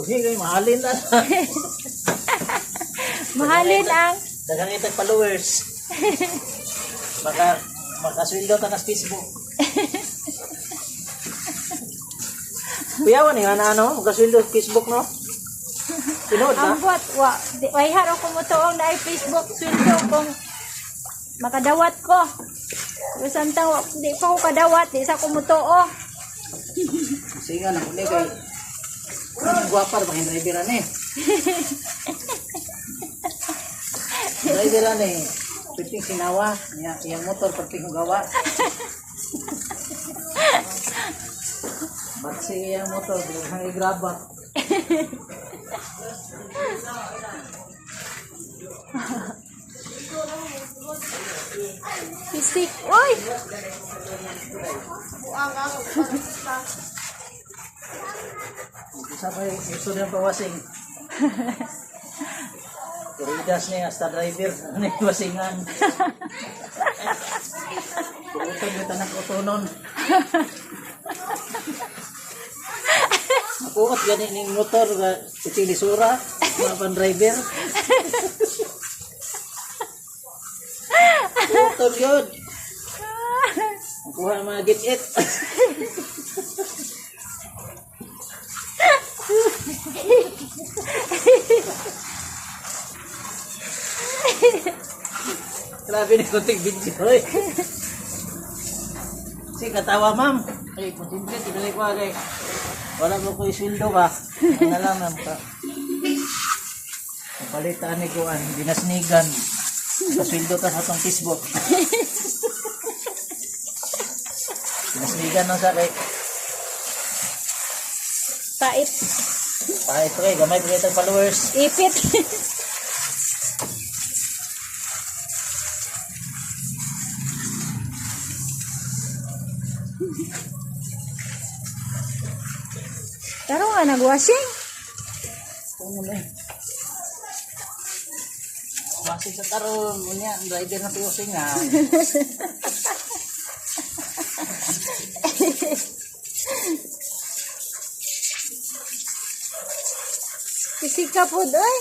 Sige, mahalin na. Mahalin ang Dagang itag followers. Makasweldo ta sa Facebook. Kuyawan nga na ano, makasweldo sa Facebook no? Tinood na? ambot way haro ko mo tuong na Facebook sweldo kung makadawat ko. Samtang di pa ko kadawat, di sa ko mo tuo. Sige nga, nakuli kay guwapa na pang driveran eh. Driveran eh. Piting sinawa. Yang motor piting gawa. Ba't sige yung motor? Hanggang igraba. Pisik, oy! Isa pa yung gusto niyang pawasing. Kuridas niya, hasta driver. Ano yung wasingan? Pulutan yung tanak utonon. Nakuot ganin yung motor, puting lisura, mga pan-driver. Motor yun. Nakuha mga get-it. Grabe na kunting video eh. Kasi katawa ma'am. Ay, putimple, tinuli ko agay. Wala mo ko isildo ba? Ang nalaman ka. Kapalitaan ni Kuan, binasnigan. Kasildo ka sa itong Facebook. Binasnigan ng sakay. Pait. Pahit ko eh, gamay pa itong followers. Ipit. Taro nga nagwashing. Kung ano eh. Wasig sa taron, unya, ang driver na piyosing nga. Pisik ka po doy.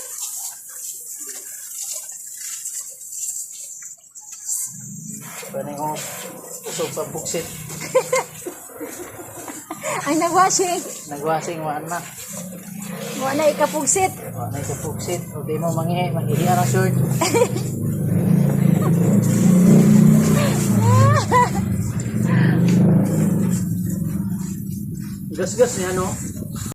Pwede ko usog sa buksit. Ay nagwashing. Nagwasing, waan na. Mo na ikapugsit. Waan na ito buksit. O di mo mangihi ang short. Gas-gas niya, no?